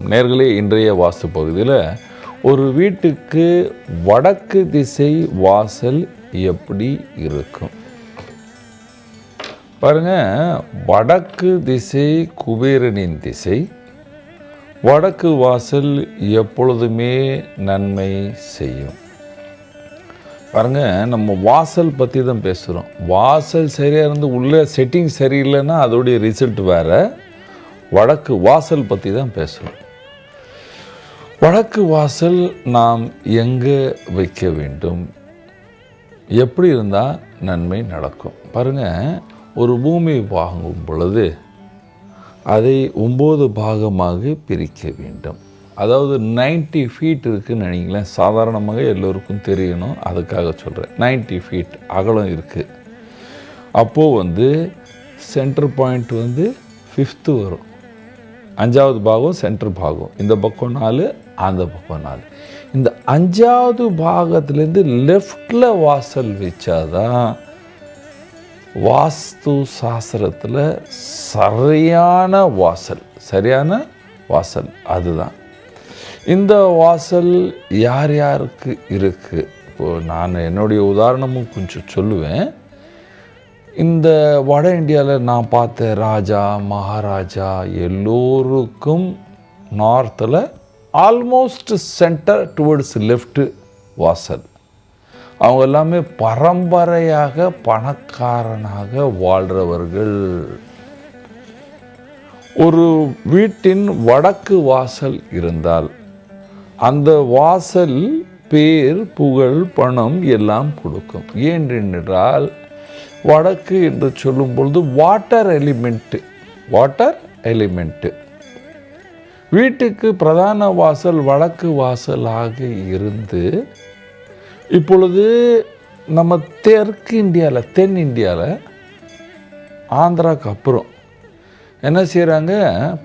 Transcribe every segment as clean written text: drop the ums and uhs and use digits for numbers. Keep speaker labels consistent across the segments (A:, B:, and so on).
A: நேர்களே, இன்றைய வாஸ்து பகுதியில் ஒரு வீட்டுக்கு வடக்கு திசை வாசல் எப்படி இருக்கும் பாருங்க. வடக்கு திசை குபேரனின் திசை. வடக்கு வாசல் எப்பொழுதுமே நன்மை செய்யும். பாருங்க, நம்ம வாசல் பற்றி தான் பேசுகிறோம். வாசல் சரியாக இருந்து உள்ள செட்டிங் சரியில்லைன்னா அதோடைய ரிசல்ட் வேறு. வடக்கு வாசல் பற்றி தான் பேசுகிறோம். வடக்கு வாசல் நாம் எங்கே வைக்க வேண்டும், எப்படி இருந்தால் நன்மை நடக்கும்? பாருங்கள், ஒரு பூமி வாங்கும் பொழுது அதை 9 பாகமாக பிரிக்க வேண்டும். அதாவது 90 ஃபீட் இருக்குதுன்னு நினைங்களேன். சாதாரணமாக எல்லோருக்கும் தெரியணும், அதுக்காக சொல்கிறேன். 90 ஃபீட் அகலம் இருக்குது. அப்போது சென்டர் பாயிண்ட் 5th வரும். 5வது பாகம் சென்டர் பாகம். இந்த பக்கம் 4, அந்த பக்கம் 4. இந்த 5வது பாகத்துலேருந்து லெஃப்டில் வாசல் வச்சாதான் வாஸ்து சாஸ்திரத்தில் சரியான வாசல் அதுதான். இந்த வாசல் யார் யாருக்கு இருக்குது? இப்போது நான் என்னுடைய உதாரணமும் கொஞ்சம் சொல்லுவேன். இந்த வட இந்தியாவில் நான் பார்த்த ராஜா மகாராஜா எல்லோருக்கும் நார்த்தில் ஆல்மோஸ்ட் சென்டர் டுவர்ட்ஸ் லெஃப்ட் வாசல். அவங்க எல்லாமே பரம்பரையாக பணக்காரனாக வாழ்கிறவர்கள். ஒரு வீட்டின் வடக்கு வாசல் இருந்தால் அந்த வாசல் பேர், புகழ், பணம் எல்லாம் கொடுக்கும். ஏனென்றால் வடக்கு என்று சொல்லும் பொழுது வாட்டர் எலிமெண்ட்டு. வீட்டுக்கு பிரதான வாசல் வடக்கு வாசலாக இருந்து, இப்பொழுது நம்ம தென் இந்தியாவில் ஆந்திராவுக்கு அப்புறம் என்ன செய்கிறாங்க,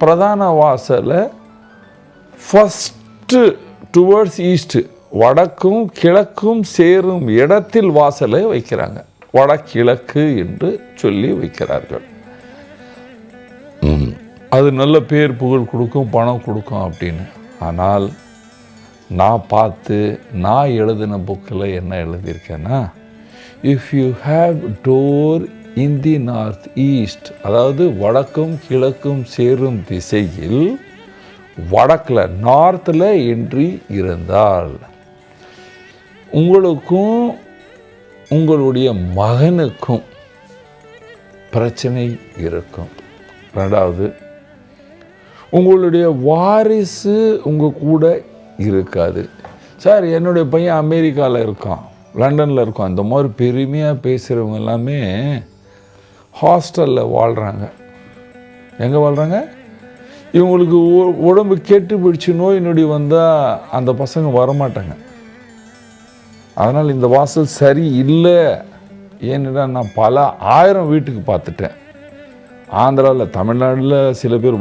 A: பிரதான வாசலை ஃபஸ்ட்டு டுவர்ட்ஸ் ஈஸ்ட்டு, வடக்கும் கிழக்கும் சேரும் இடத்தில் வாசலை வைக்கிறாங்க. வடகிழக்கு என்று சொல்லி வைக்கிறார்கள். அது நல்ல பேர், புகழ் கொடுக்கும், பணம் கொடுக்கும் அப்படின்னு. ஆனால் நான் எழுதின புக்கில் என்ன எழுதியிருக்கேன்னா, if you have door in the north east, அதாவது வடக்கும் கிழக்கும் சேரும் திசையில் வடக்கில் நார்த்தில் என்ட்ரி இருந்தால் உங்களுக்கும் உங்களுடைய மகனுக்கும் பிரச்சனை இருக்கும். 2வது, உங்களுடைய வாரிசு உங்கள் கூட இருக்காது. சார், என்னுடைய பையன் அமெரிக்காவில் இருக்கான், லண்டனில் இருக்கான், இந்த மாதிரி பெருமையாக பேசுகிறவங்க எல்லாமே ஹாஸ்டலில் வாழ்கிறாங்க. எங்கே வாழ்கிறாங்க? இவங்களுக்கு உடம்பு கெட்டு பிடிச்சி நோய் நொடி வந்தால் அந்த பசங்க வரமாட்டாங்க. அதனால் இந்த வாசல் சரி இல்லை. ஏன்னா நான் பல 1000 வீட்டுக்கு பார்த்துட்டேன். ஆந்திராவில், தமிழ்நாட்டில் சில பேர்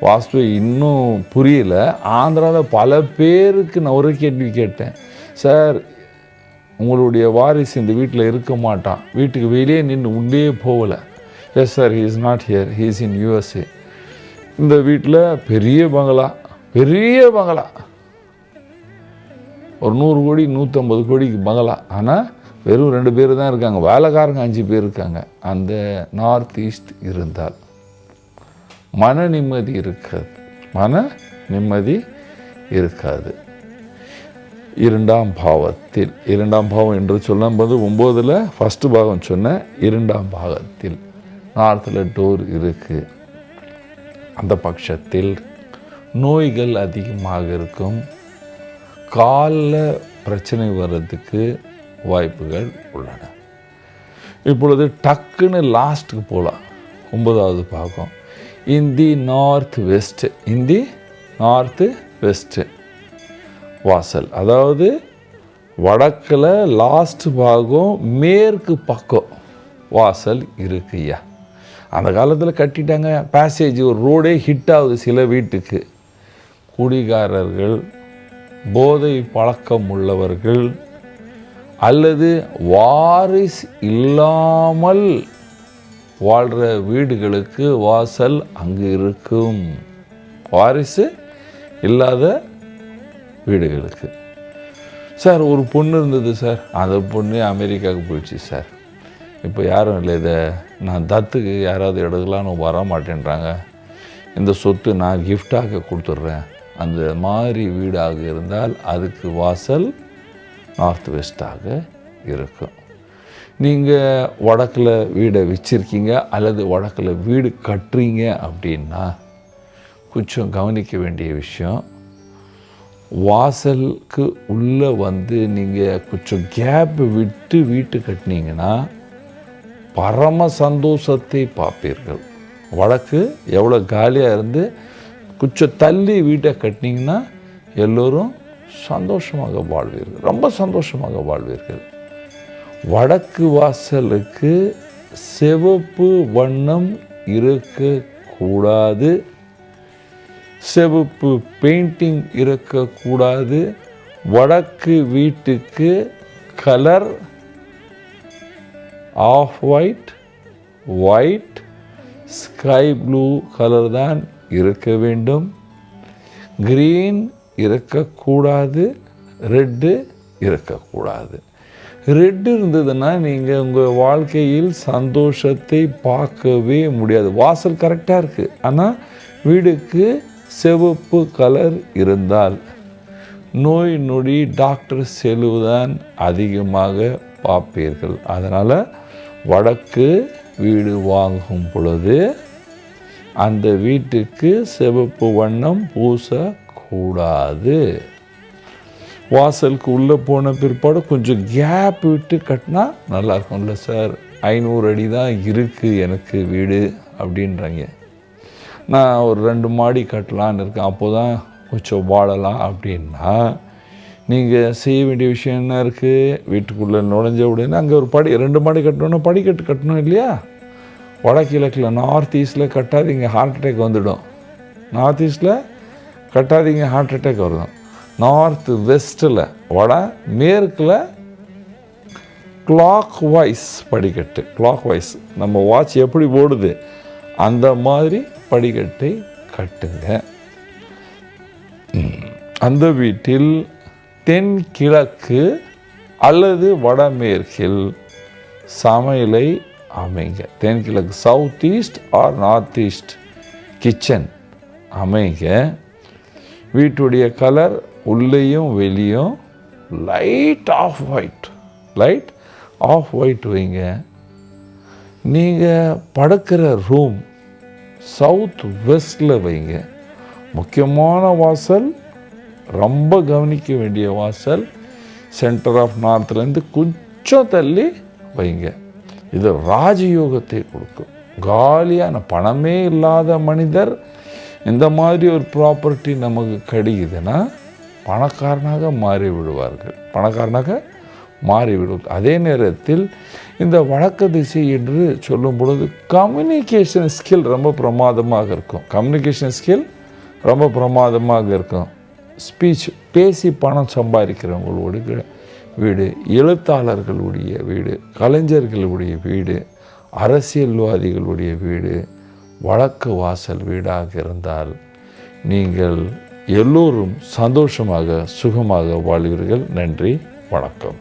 A: வாஸ்து இன்னும் புரியல. ஆந்திராவில் பல பேருக்கு நான் ஒரு கேள்வி கேட்டேன். சார், உங்களுடைய வாரிசு இந்த வீட்டில் இருக்க மாட்டான், வீட்டுக்கு வெளியே நின்று உள்ளே போகலை. Yes sir, he is not here, he is in USA. இந்த வீட்டில் பெரிய பங்களா, ஒரு 100 கோடி 150 கோடிக்கு பங்களா. ஆனால் வெறும் 2 பேர் தான் இருக்காங்க, வேலைக்காரங்க 5 பேர் இருக்காங்க. அந்த நார்த் ஈஸ்ட் இருந்தால் மன நிம்மதி இருக்காது. 2ஆம் பாவத்தில், 2ஆம் பாவம் என்று சொல்லும்போது 9ல் ஃபஸ்ட்டு பாகம் சொன்ன 2ஆம் பாகத்தில் நார்த்தில் டோர் இருக்குது. அந்த பட்சத்தில் நோய்கள் அதிகமாக இருக்கும். காலில் பிரச்சனை வர்றதுக்கு வாய்ப்புகள் உள்ளன. இப்பொழுது டக்குன்னு லாஸ்ட்டுக்கு போகலாம். 9வது பாகம் இன் தி நார்த் வெஸ்ட் வாசல். அதாவது வடக்கில் லாஸ்ட் பாகம் மேற்கு பக்கம் வாசல் இருக்குய்யா. அந்த காலத்தில் கட்டிட்டாங்க, பேசேஜ், ஒரு ரோடே ஹிட் ஆகுது சில வீட்டுக்கு. குடிகாரர்கள், போதை பழக்கம் உள்ளவர்கள் அல்லது வாரிஸ் இல்லாமல் வாழ்கிற வீடுகளுக்கு வாசல் அங்கு இருக்கும். வாரிசு இல்லாத வீடுகளுக்கு. சார் ஒரு பொண்ணு இருந்தது சார், அந்த பொண்ணு அமெரிக்காவுக்கு போயிடுச்சு சார், இப்போ யாரும் இல்லை, இதை நான் தத்துக்கு யாராவது எடுக்கலான்னு வர மாட்டேன்றாங்க, இந்த சொத்து நான் கிஃப்டாக கொடுத்துட்றேன். அந்த மாதிரி வீடாக இருந்தால் அதுக்கு வாசல் நார்த் வெஸ்ட்டாக இருக்கும். நீங்கள் வடக்கில் வீடை வச்சுருக்கீங்க அல்லது வடக்கில் வீடு கட்டுறீங்க அப்படின்னா கொஞ்சம் கவனிக்க வேண்டிய விஷயம், வாசலுக்கு உள்ளே வந்து நீங்கள் கொஞ்சம் கேப் விட்டு வீட்டு கட்டினீங்கன்னா பரம சந்தோஷத்தை பார்ப்பீர்கள். வடக்கு எவ்வளோ காலியாக இருந்து கொஞ்சம் தள்ளி வீட்டை கட்டினீங்கன்னா எல்லோரும் சந்தோஷமாக வாழ்வீர்கள், ரொம்ப சந்தோஷமாக வாழ்வீர்கள். வடக்கு வாசலுக்கு சிவப்பு வண்ணம் இருக்கக்கூடாது, சிவப்பு பெயிண்டிங் இருக்கக்கூடாது. வடக்கு வீட்டுக்கு colour off white, white, sky blue colour தான் இருக்க வேண்டும். கிரீன் இருக்கக்கூடாது, ரெட்டு இருக்கக்கூடாது. ரெட்டு இருந்ததுன்னா நீங்கள் உங்கள் வாழ்க்கையில் சந்தோஷத்தை பார்க்கவே முடியாது. வாசல் கரெக்டாக இருக்குது, ஆனால் வீடுக்கு சிவப்பு கலர் இருந்தால் நோய் நொடி டாக்டர் செலவுதான் அதிகமாக பார்ப்பீர்கள். அதனால் வடக்கு வீடு வாங்கும் பொழுது அந்த வீட்டுக்கு சிவப்பு வண்ணம் பூசக்கூடாது. வாசலுக்கு உள்ளே போன பிற்பாடு கொஞ்சம் கேப் விட்டு கட்டினா நல்லாயிருக்கும். இல்லை சார் 500 அடி தான் இருக்குது எனக்கு வீடு அப்படின்றாங்க, நான் ஒரு 2 மாடி கட்டலான்னு இருக்கேன், அப்போ தான் கொஞ்சம் வாழலாம் அப்படின்னா நீங்கள் செய்ய வேண்டிய விஷயம் என்ன இருக்குது? வீட்டுக்குள்ளே நுழைஞ்ச உடனே அங்கே ஒரு 2 மாடி கட்டணுன்னா படிக்கட்டு கட்டணும் இல்லையா? வடகிழக்கில் நார்த் ஈஸ்டில் கட்டாதீங்க, ஹார்ட் அட்டாக் வந்துடும். நார்த் ஈஸ்டில் கட்டாதீங்க, ஹார்ட் அட்டாக் வரும். நார்த் வெஸ்ட்டில் வட மேற்கில் கிளாக் வைஸ் படிக்கட்டு, கிளாக் வைஸ் நம்ம வாட்ச் எப்படி ஓடுது அந்த மாதிரி படிக்கட்டை கட்டுங்க. அந்த வீட்டில் தென்கிழக்கு அல்லது வடமேற்கில் சமையலை அமைங்க. தென்கிழக்கு south east or north east kitchen அமைங்க. வீட்டுடைய கலர் உள்ளேயும் வெளியும் light off white, light off white வைங்க. நீங்கள் படுக்கிற ரூம் சவுத் வெஸ்டில் வைங்க. முக்கியமான வாசல், ரொம்ப கவனிக்க வேண்டிய வாசல் சென்டர் ஆஃப் நார்த்லேருந்து கொஞ்சம் தள்ளி வைங்க. இது ராஜயோகத்தை கொடுக்கும். காலியான பணமே இல்லாத மனிதர் இந்த மாதிரி ஒரு ப்ராப்பர்ட்டி நமக்கு கிடைக்குதுன்னா பணக்காரனாக மாறிவிடுவார்கள், பணக்காரனாக மாறிவிடுவார்கள். அதே நேரத்தில் இந்த வடக்கு திசை என்று சொல்லும் பொழுது கம்யூனிகேஷன் ஸ்கில் ரொம்ப பிரமாதமாக இருக்கும். கம்யூனிகேஷன் ஸ்கில் ரொம்ப பிரமாதமாக இருக்கும். ஸ்பீச், பேசி பணம் சம்பாதிக்கிறவங்களுடைய வீடு, எழுத்தாளர்களுடைய வீடு, கலைஞர்களுடைய வீடு, அரசியல்வாதிகளுடைய வீடு வடக்கு வாசல் வீடாக இருந்தால் நீங்கள் எல்லோரும் சந்தோஷமாக சுகமாக வாழ்வீர்கள். நன்றி, வணக்கம்.